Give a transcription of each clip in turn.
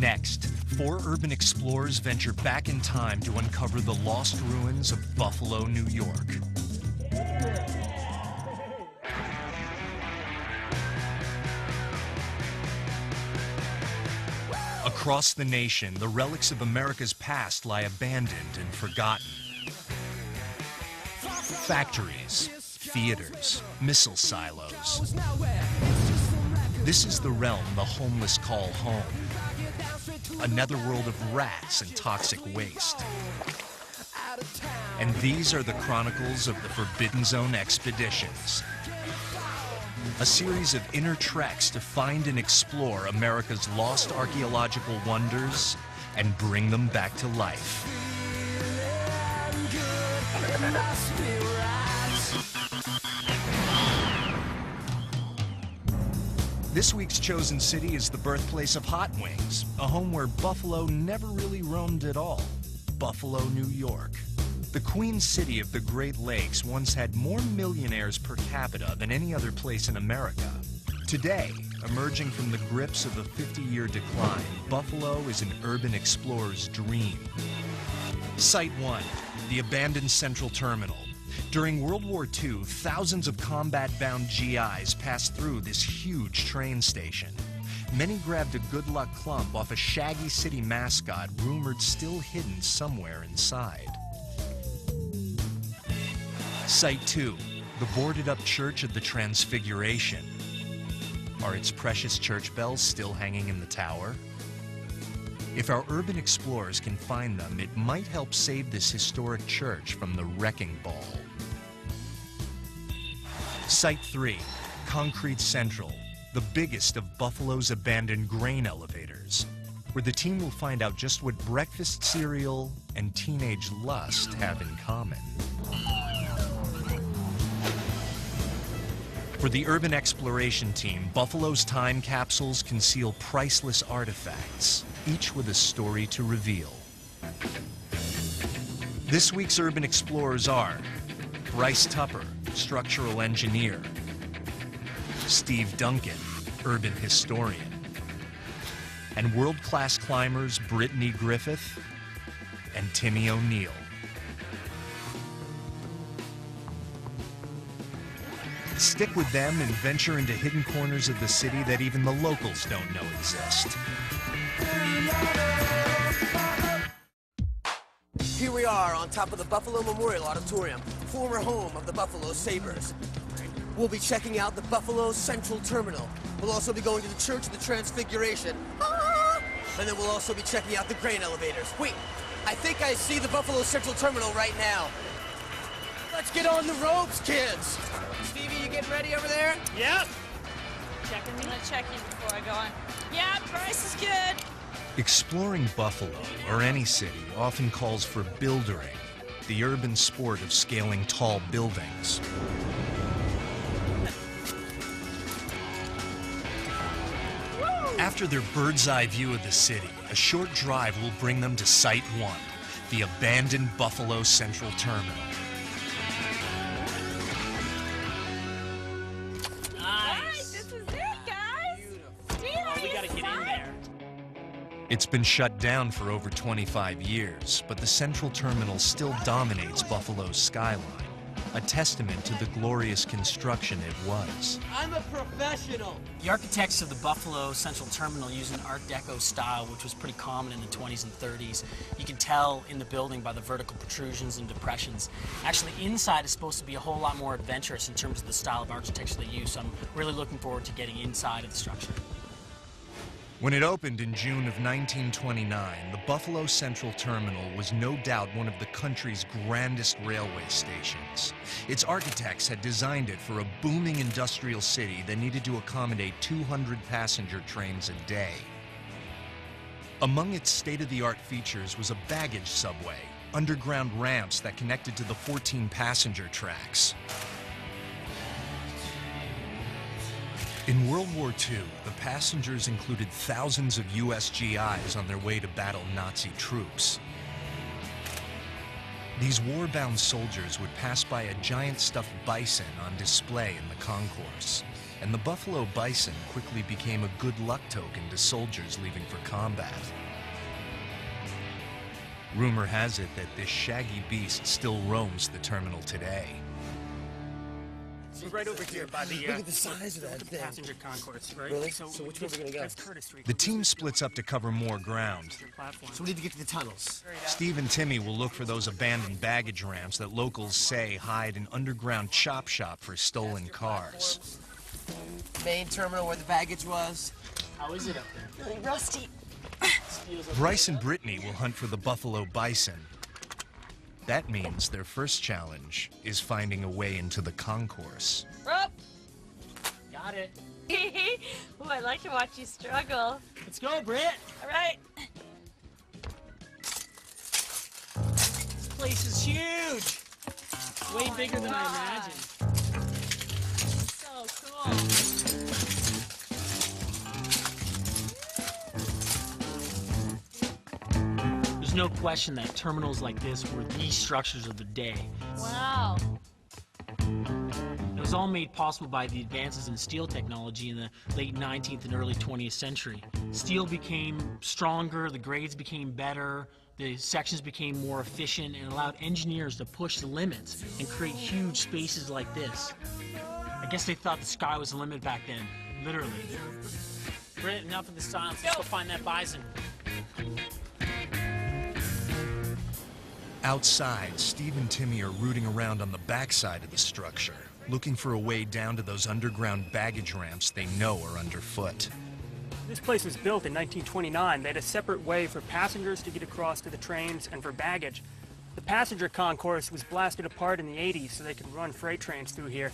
Next, 4 urban explorers venture back in time to uncover the lost ruins of Buffalo, New York. Across the nation, the relics of America's past lie abandoned and forgotten. Factories, theaters, missile silos. This is the realm the homeless call home. A netherworld of rats and toxic waste. And these are the chronicles of the Forbidden Zone expeditions. A series of inner treks to find and explore America's lost archaeological wonders and bring them back to life. This week's chosen city is the birthplace of hot wings, a home where buffalo never really roamed at all. Buffalo, New York. The Queen City of the Great Lakes once had more millionaires per capita than any other place in America. Today, emerging from the grips of a 50-year decline, Buffalo is an urban explorer's dream. Site 1, the abandoned Central Terminal. During World War II, thousands of combat-bound GIs passed through this huge train station. Many grabbed a good luck clump off a shaggy city mascot rumored still hidden somewhere inside. Site 2, the boarded-up Church of the Transfiguration. Are its precious church bells still hanging in the tower? If our urban explorers can find them, it might help save this historic church from the wrecking ball. Site 3, Concrete Central, the biggest of Buffalo's abandoned grain elevators, where the team will find out just what breakfast cereal and teenage lust have in common. For the urban exploration team, Buffalo's time capsules conceal priceless artifacts, each with a story to reveal. This week's urban explorers are Bryce Tupper, structural engineer; Steve Duncan, urban historian; and world-class climbers Brittany Griffith and Timmy O'Neill. Stick with them and venture into hidden corners of the city that even the locals don't know exist. Here we are on top of the Buffalo Memorial Auditorium, former home of the Buffalo Sabres. We'll be checking out the Buffalo Central Terminal. We'll also be going to the Church of the Transfiguration. And then we'll also be checking out the grain elevators. Wait, I think I see the Buffalo Central Terminal right now. Let's get on the ropes, kids. Stevie, you getting ready over there? Yep. Checking me? I'm gonna check you before I go on. Yeah, price is good. Exploring Buffalo, or any city, often calls for buildering, the urban sport of scaling tall buildings. After their bird's-eye view of the city, a short drive will bring them to Site 1, the abandoned Buffalo Central Terminal. It's been shut down for over 25 years, but the Central Terminal still dominates Buffalo's skyline, a testament to the glorious construction it was. I'm a professional. The architects of the Buffalo Central Terminal use an Art Deco style, which was pretty common in the 20s and 30s. You can tell in the building by the vertical protrusions and depressions. Actually, inside is supposed to be a whole lot more adventurous in terms of the style of architecture they use, so I'm really looking forward to getting inside of the structure. When it opened in June of 1929, the Buffalo Central Terminal was no doubt one of the country's grandest railway stations. Its architects had designed it for a booming industrial city that needed to accommodate 200 passenger trains a day. Among its state-of-the-art features was a baggage subway, underground ramps that connected to the 14 passenger tracks. In World War II, the passengers included thousands of US GIs on their way to battle Nazi troops. These war-bound soldiers would pass by a giant stuffed bison on display in the concourse. and the buffalo bison quickly became a good luck token to soldiers leaving for combat. Rumor has it that this shaggy beast still roams the terminal today. We're right over here by the, Look at the size of that the thing. passenger concourse, right? Really? So which way are we gonna go? That's Curtis Street. The team splits up to cover more ground. Platform. So we need to get to the tunnels. Steve and Timmy will look for those abandoned baggage ramps that locals say hide an underground chop shop for stolen cars. Main terminal where the baggage was. How is it up there? Really rusty. Bryce and Brittany will hunt for the buffalo bison. That means their first challenge is finding a way into the concourse. Rope. Got it. Ooh, I like to watch you struggle. Let's go, Britt. All right. This place is huge. Way my bigger than I God. imagined. So cool. There's no question that terminals like this were the structures of the day. Wow. It was all made possible by the advances in steel technology in the late 19th and early 20th century. Steel became stronger, the grades became better, the sections became more efficient, and allowed engineers to push the limits and create huge spaces like this. I guess they thought the sky was the limit back then, literally. Britt, enough of the silence. Let's go find that bison. Outside, Steve and Timmy are rooting around on the backside of the structure, looking for a way down to those underground baggage ramps they know are underfoot. This place was built in 1929. They had a separate way for passengers to get across to the trains and for baggage. The passenger concourse was blasted apart in the 80s so they could run freight trains through here.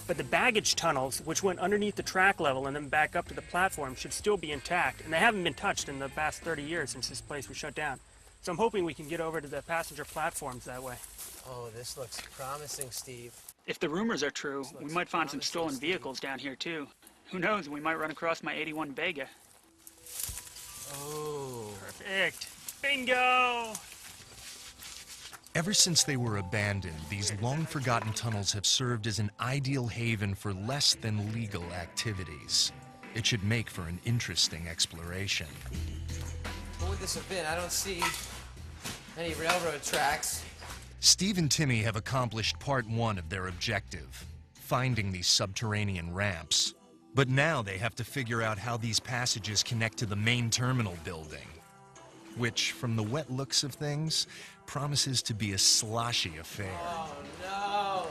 But the baggage tunnels, which went underneath the track level and then back up to the platform, should still be intact, and they haven't been touched in the past 30 years since this place was shut down. So I'm hoping we can get over to the passenger platforms that way. Oh, this looks promising, Steve. If the rumors are true, we might find some stolen vehicles down here too. Who knows, we might run across my 81 Vega. Oh. Perfect. Bingo! Ever since they were abandoned, these long-forgotten tunnels have served as an ideal haven for less than legal activities. It should make for an interesting exploration. What would this have been? I don't see any railroad tracks. Steve and Timmy have accomplished part one of their objective, finding these subterranean ramps. But now they have to figure out how these passages connect to the main terminal building, which, from the wet looks of things, promises to be a sloshy affair. Oh, no.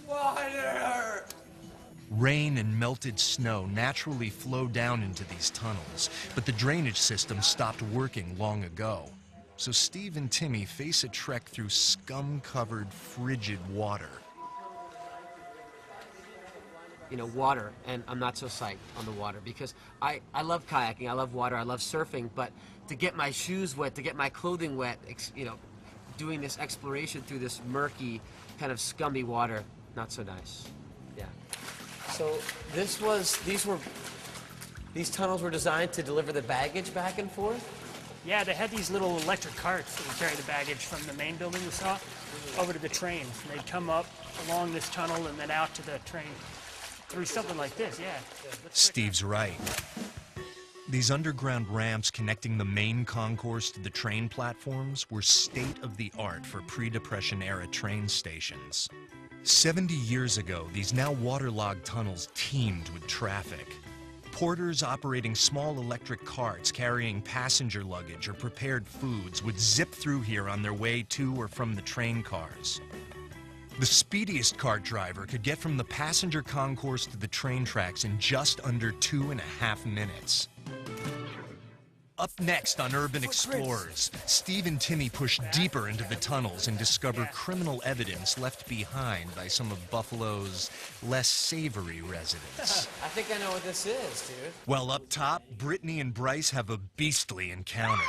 Water! Rain and melted snow naturally flow down into these tunnels, but the drainage system stopped working long ago. So Steve and Timmy face a trek through scum-covered, frigid water. You know, water, and I'm not so psyched on the water because I love kayaking, I love water, I love surfing, but to get my shoes wet, to get my clothing wet, you know, doing this exploration through this murky, kind of scummy water, not so nice. Yeah. So these tunnels were designed to deliver the baggage back and forth? Yeah, they had these little electric carts that would carry the baggage from the main building we saw over to the train. And they'd come up along this tunnel and then out to the train through something like this, yeah. Steve's right. These underground ramps connecting the main concourse to the train platforms were state-of-the-art for pre-Depression-era train stations. 70 years ago, these now waterlogged tunnels teemed with traffic. Porters operating small electric carts carrying passenger luggage or prepared foods would zip through here on their way to or from the train cars. The speediest cart driver could get from the passenger concourse to the train tracks in just under 2.5 minutes. Up next on Urban Explorers, Steve and Timmy push deeper into the tunnels and discover criminal evidence left behind by some of Buffalo's less savory residents. I think I know what this is, dude. While up top, Brittany and Bryce have a beastly encounter.